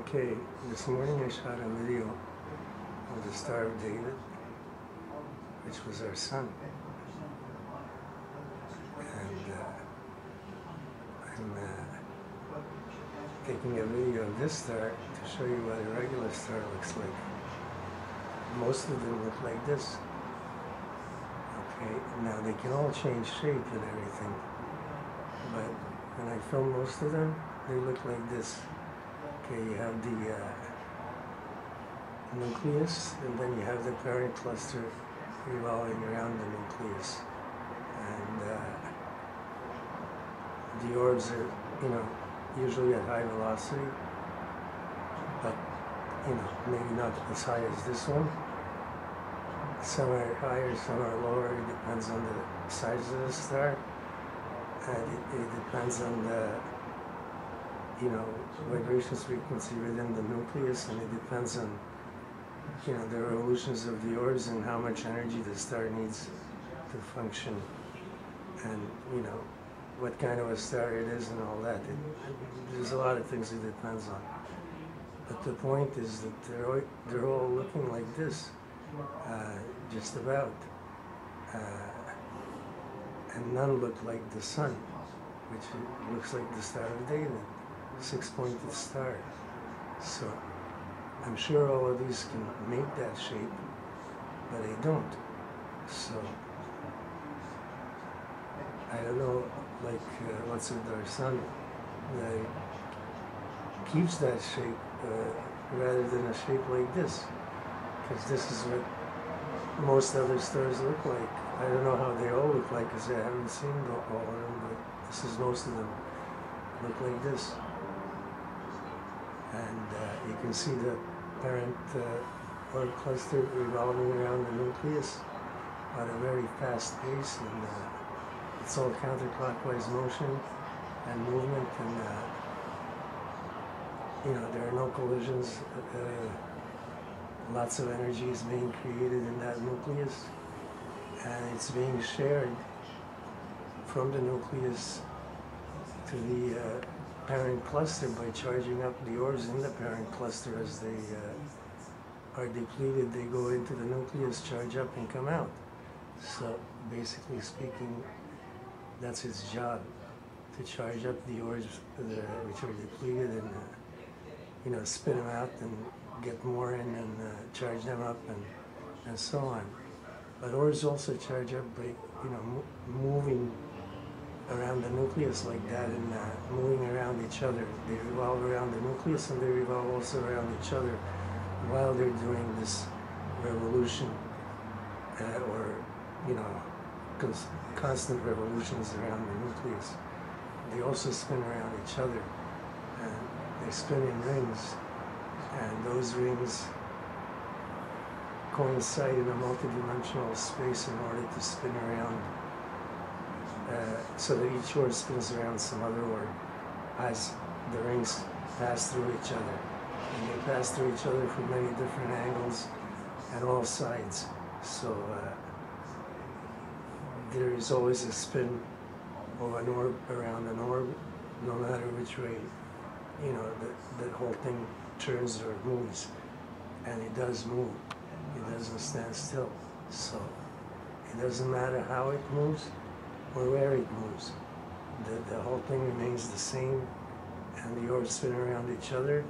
Okay, this morning I shot a video of the Star of David, which was our sun. And I'm taking a video of this star to show you what a regular star looks like. Most of them look like this. Okay, now they can all change shape and everything, but when I film most of them, they look like this. Okay, you have the nucleus, and then you have the parent cluster revolving around the nucleus. And the orbs are, usually at high velocity, but, maybe not as high as this one. Some are higher, some are lower. It depends on the size of the star, and it depends on the vibrations frequency within the nucleus, and it depends on the revolutions of the orbs and how much energy the star needs to function, and what kind of a star it is and all that. There's a lot of things it depends on, but the point is that they're all looking like this, just about, and none look like the sun, which looks like the Star of David, 6-pointed star. So I'm sure all of these can make that shape, but they don't. So I don't know, what's with our sun that keeps that shape rather than a shape like this, because this is what most other stars look like. I don't know how they all look like, because I haven't seen all of them, but this is most of them look like this. And you can see the parent orb cluster revolving around the nucleus at a very fast pace, and it's all counterclockwise motion and movement, and there are no collisions. Lots of energy is being created in that nucleus, and it's being shared from the nucleus to the parent cluster by charging up the orbs in the parent cluster. As they are depleted, they go into the nucleus, charge up, and come out. So basically speaking, that's its job, to charge up the orbs which are depleted, and spin them out and get more in, and charge them up, and so on. But orbs also charge up by moving around the nucleus like that, and moving around each other. They revolve around the nucleus, and they revolve also around each other while they're doing this revolution, or constant revolutions around the nucleus. They also spin around each other, and they spin in rings, and those rings coincide in a multidimensional space in order to spin around, so that each orb spins around some other orb as the rings pass through each other. And they pass through each other from many different angles and all sides. So there is always a spin of an orb around an orb, no matter which way the whole thing turns or moves. And it does move. It doesn't stand still. So it doesn't matter how it moves or where it moves. The whole thing remains the same, and the orbs spin around each other,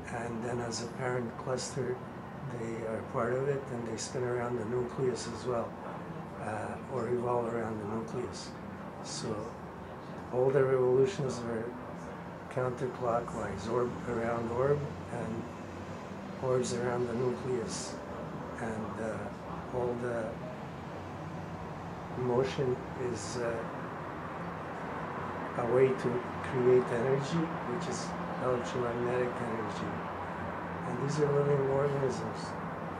and then as a parent cluster, they are part of it, and they spin around the nucleus as well, or revolve around the nucleus. So all the revolutions are counterclockwise, orb around orb, and orbs around the nucleus, and all the motion is a way to create energy, which is electromagnetic energy. And these are living organisms,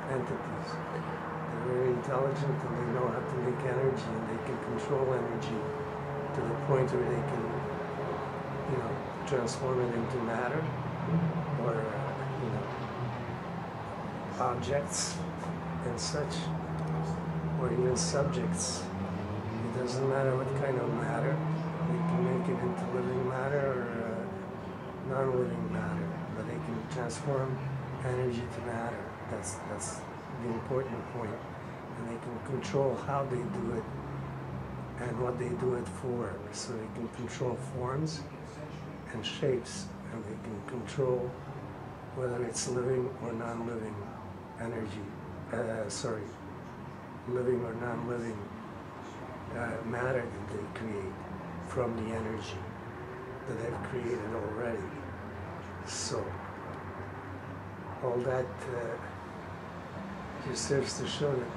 entities. They're very intelligent, and they know how to make energy, and they can control energy to the point where they can, transform it into matter, or, objects and such, or even subjects. It doesn't matter what kind of matter. They can make it into living matter or non-living matter. but they can transform energy to matter. That's the important point. And they can control how they do it and what they do it for. So they can control forms and shapes, and they can control whether it's living or non-living energy, living or non-living matter that they create from the energy that they've created already. So all that just serves to show that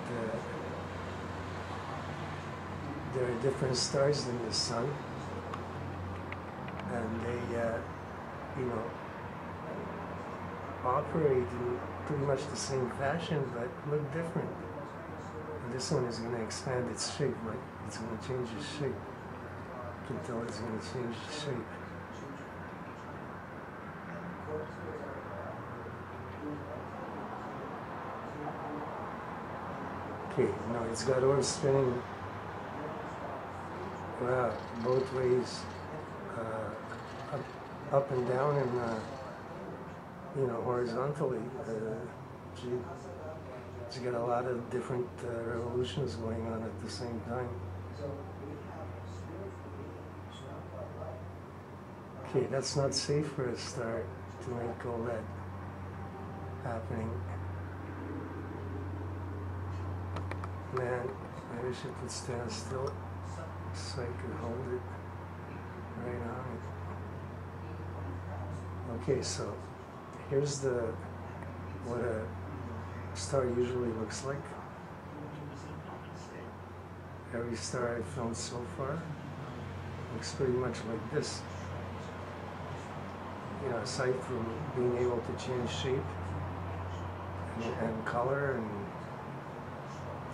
there are different stars than the sun, and they, operate in pretty much the same fashion, but look different. And this one is going to expand its shape, like it's going to change its shape. You can tell it's going to change its shape. Okay, now it's got orbs spinning both ways, up and down, and horizontally. It's got a lot of different revolutions going on at the same time. Okay, that's not safe for a star to make all that happening. Man, I wish it would stand still so I could hold it right on it. Okay, so here's what a star usually looks like. Every star I've filmed so far looks pretty much like this. Aside from being able to change shape and color and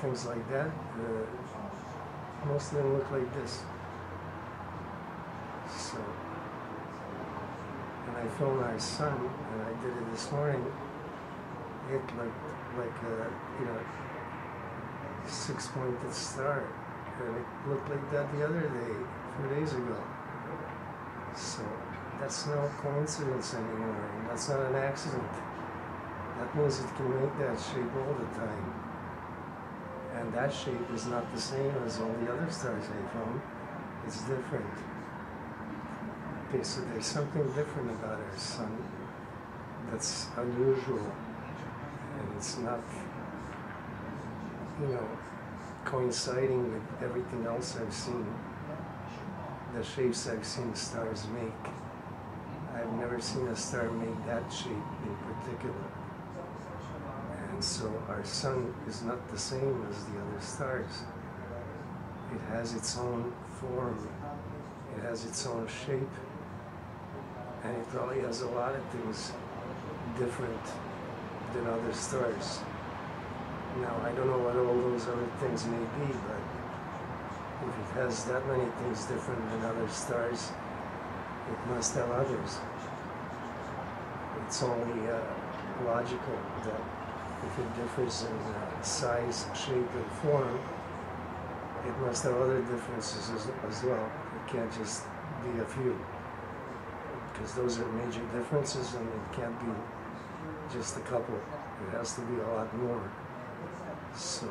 things like that, most of them look like this. So, when I filmed our sun, and I did it this morning, it looked like a six-pointed star, and it looked like that the other day, a few days ago. So that's no coincidence anymore, and that's not an accident. That means it can make that shape all the time. And that shape is not the same as all the other stars I filmed. It's different. Okay, so there's something different about our sun that's unusual, and it's not, coinciding with everything else I've seen, the shapes I've seen stars make. I've never seen a star make that shape in particular. And so our sun is not the same as the other stars. It has its own form, it has its own shape, and it probably has a lot of things different than other stars. Now, I don't know what all those other things may be, but if it has that many things different than other stars, it must have others. It's only logical that if it differs in size, shape, and form, it must have other differences as well. It can't just be a few, because those are major differences, and it can't be just a couple. It has to be a lot more. So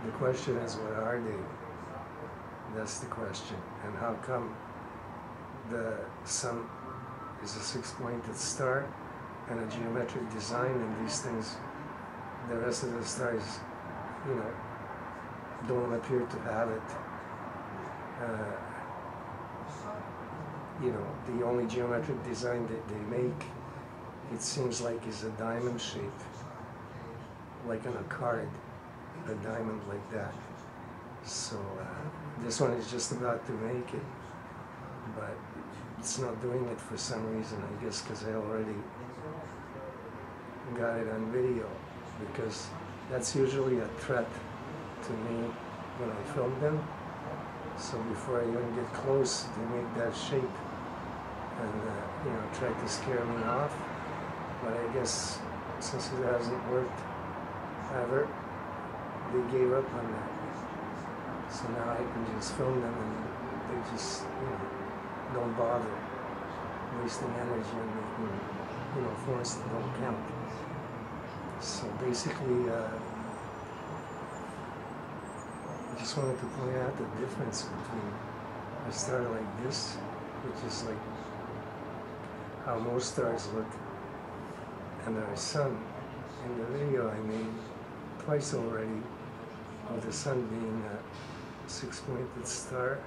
the question is, what are they? That's the question. And how come the sun is a six-pointed star and a geometric design, and these things, the rest of the stars, don't appear to have it. The only geometric design that they make, it seems like, is a diamond shape, like on a card, a diamond like that. So this one is just about to make it, but it's not doing it for some reason, I guess because I already got it on video, because that's usually a threat to me when I film them. So before I even get close, they make that shape and try to scare me off. But I guess since it hasn't worked ever, they gave up on that. So now I can just film them, and they just don't bother wasting energy on making forms that don't count. So basically, I just wanted to point out the difference between a star like this, which is like how most stars look, and our sun. In the video I made twice already of the sun being a six-pointed star,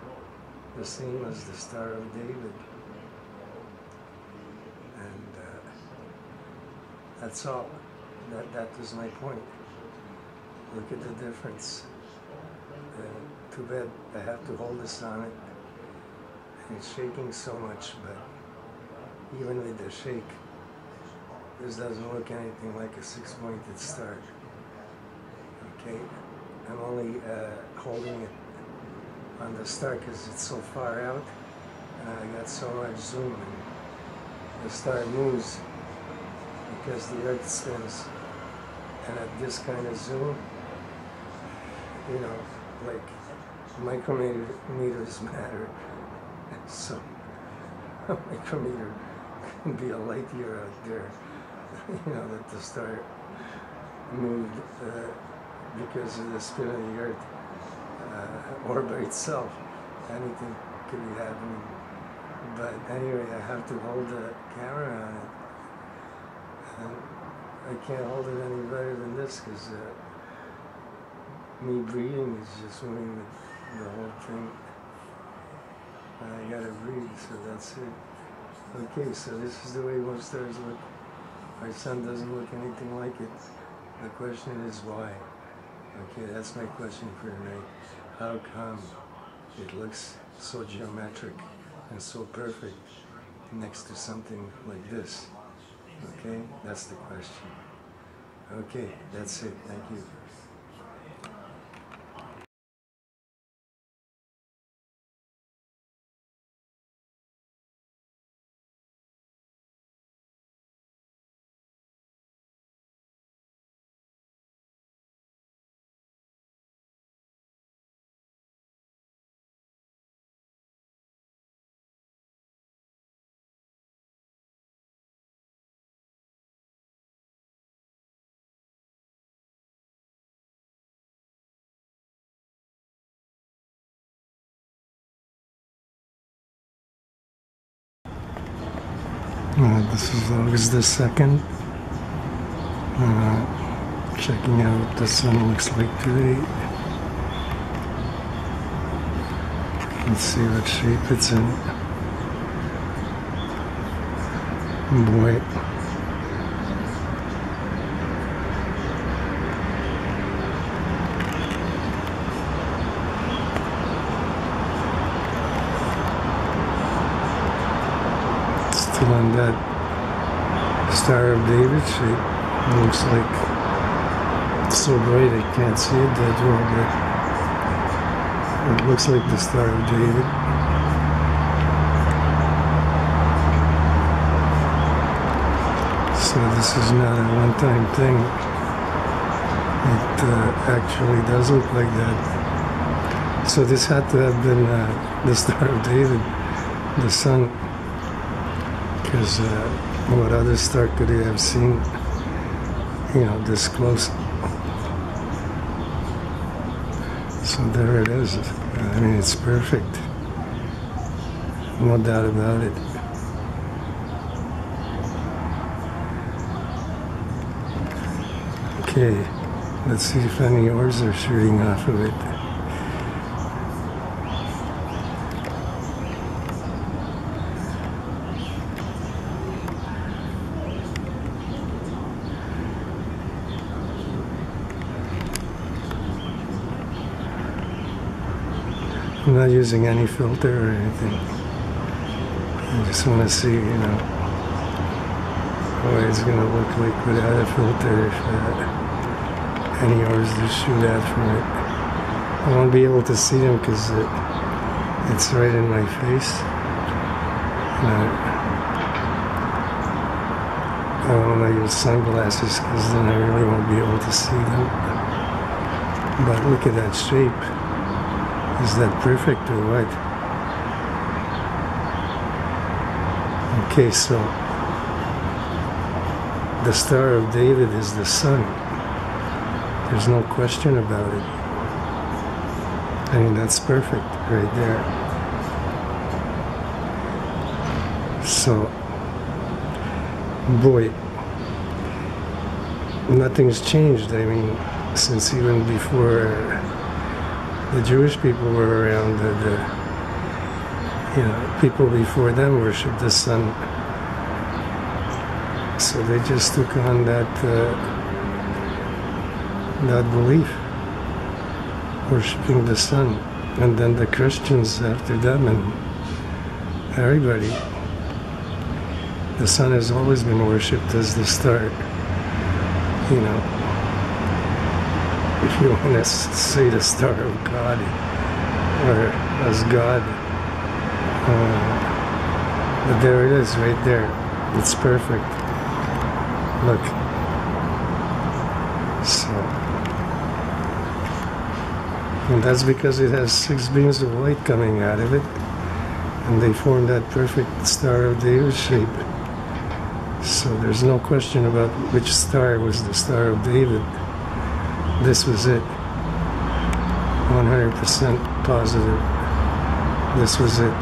the same as the Star of David. And that's all. That was my point. Look at the difference. Too bad I have to hold this on it. And it's shaking so much, but even with the shake, this doesn't look anything like a six-pointed star. Okay? I'm only holding it on the star because it's so far out, and I got so much zoom, and the star moves because the Earth spins. And at this kind of zoom, like micrometers matter. So a micrometer can be a light year out there. That the star moved because of the spin of the Earth, or by itself. Anything could be happening. But anyway, I have to hold the camera on it. And I can't hold it any better than this because me breathing is just moving the whole thing. I gotta breathe, so that's it. Okay, so this is the way most stars look. Our sun doesn't look anything like it. The question is why? Okay, that's my question for tonight. How come it looks so geometric and so perfect next to something like this? Okay, that's the question. Okay, that's it. Thank you. This is August the 2nd. Checking out what the sun looks like today. Let's see what shape it's in. Boy. Still on that Star of David shape. It looks like it's so bright I can't see it that well, but it looks like the Star of David. So this is not a one-time thing. It actually does look like that. So this had to have been the Star of David, the sun. Because what other star could they have seen, this close? So there it is. I mean, it's perfect. No doubt about it. Okay, let's see if any oars are shooting off of it. I'm not using any filter or anything. I just want to see, what it's going to look like without a filter if any oars just shoot out from it. I won't be able to see them because it's right in my face. I don't want to use sunglasses because then I really won't be able to see them. But look at that shape. Is that perfect or what? Okay, so the Star of David is the sun. There's no question about it. I mean, that's perfect right there. So, boy, nothing's changed. I mean, since even before the Jewish people were around, people before them worshipped the sun. So they just took on that belief, worshipping the sun. And then the Christians after them and everybody. The sun has always been worshipped as the star. You know, if you want to say the star of God or as God. But there it is right there. It's perfect. Look. So, and that's because it has 6 beams of light coming out of it, and they form that perfect Star of David shape. So there's no question about which star was the Star of David. This was it. 100% positive. This was it.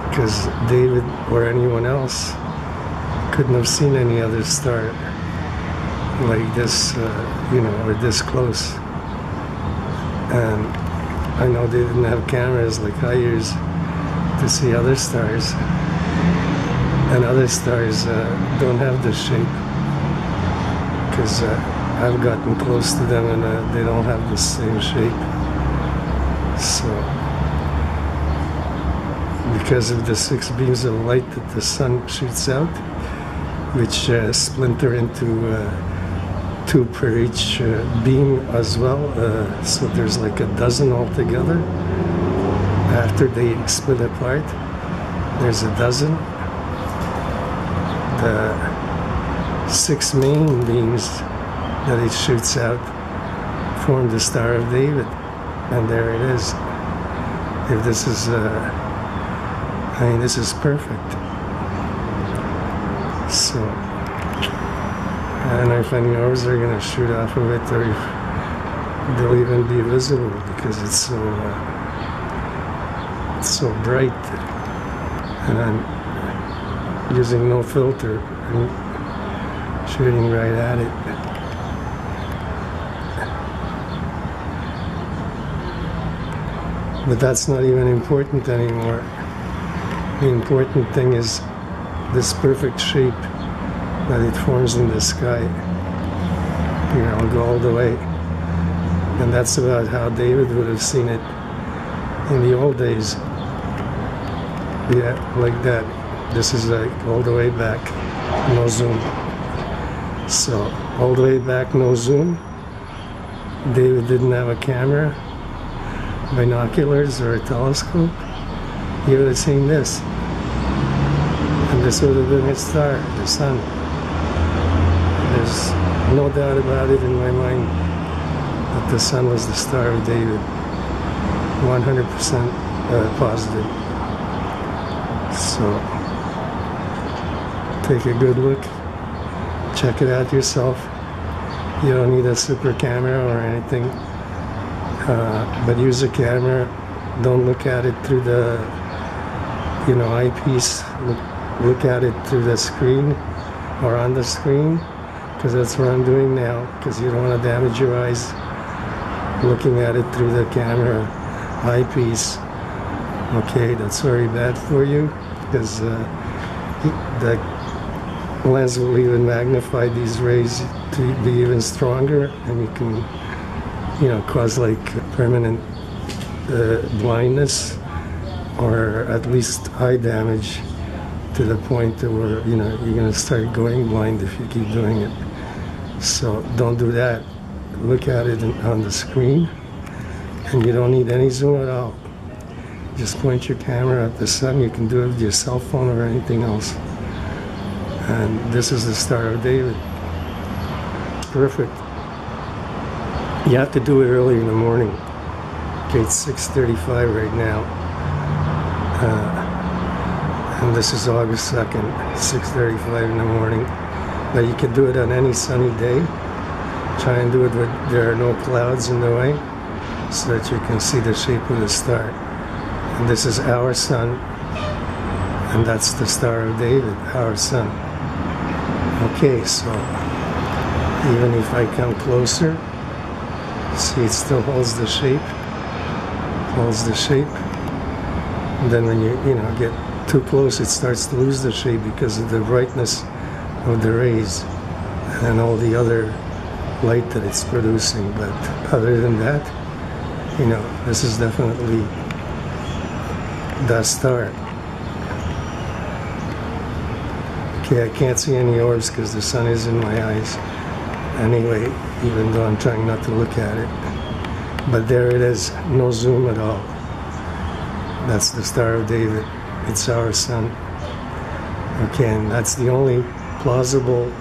Because David or anyone else couldn't have seen any other star like this, or this close. And I know they didn't have cameras like I use to see other stars. And other stars don't have this shape. Because I've gotten close to them and they don't have the same shape. So, because of the 6 beams of light that the sun shoots out, which splinter into 2 per each beam as well, so there's like a dozen altogether. After they split apart, there's a dozen. The 6 main beams that it shoots out form the Star of David, and there it is. If this is, this is perfect. So, I don't know if any orbs are going to shoot off of it, or if they'll even be visible, because it's so bright, and I'm using no filter and shooting right at it. But that's not even important anymore. The important thing is this perfect shape that it forms in the sky. I'll go all the way. And that's about how David would have seen it in the old days. Yeah, like that. This is like all the way back, no zoom. So, all the way back, no zoom. David didn't have a camera, binoculars, or a telescope. He would have seen this. And this would have been his star, the sun. There's no doubt about it in my mind that the sun was the Star of David. 100% positive. So, take a good look. Check it out yourself. You don't need a super camera or anything. But use a camera. Don't look at it through the, eyepiece. Look at it through the screen or on the screen, because that's what I'm doing now, because you don't want to damage your eyes looking at it through the camera eyepiece. Okay, that's very bad for you, because the lens will even magnify these rays to be even stronger, and you can cause like permanent blindness, or at least eye damage, to the point where you're going to start going blind if you keep doing it. So don't do that. Look at it on the screen, and you don't need any zoom at all. Just point your camera at the sun. You can do it with your cell phone or anything else. And this is the Star of David. Perfect. You have to do it early in the morning. Okay, it's 6:35 right now. And this is August 2nd, 6:35 in the morning. Now you can do it on any sunny day. Try and do it when there are no clouds in the way, so that you can see the shape of the star. And this is our sun, and that's the Star of David, our sun. Okay, so even if I come closer, see, it still holds the shape, and then when you get too close, it starts to lose the shape because of the brightness of the rays and all the other light that it's producing. But other than that, this is definitely the star. Okay, I can't see any orbs because the sun is in my eyes anyway, even though I'm trying not to look at it. But there it is, no zoom at all. That's the Star of David. It's our sun. Okay, and that's the only plausible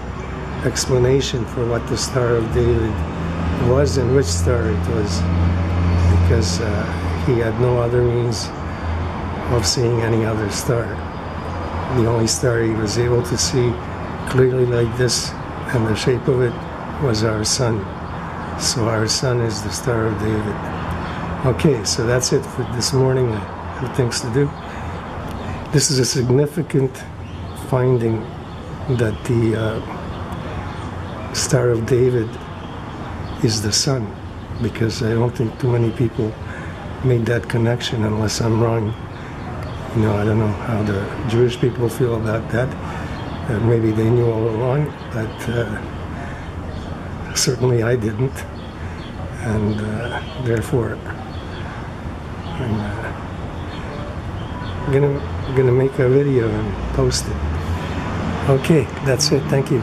explanation for what the Star of David was and which star it was, because he had no other means of seeing any other star. The only star he was able to see clearly like this, and the shape of it, was our sun. So our sun is the Star of David. Okay, so that's it for this morning. I have things to do. This is a significant finding that the Star of David is the sun, because I don't think too many people made that connection, unless I'm wrong. I don't know how the Jewish people feel about that. Maybe they knew all along, but certainly I didn't. And therefore, I'm gonna make a video and post it. Okay, that's it. Thank you.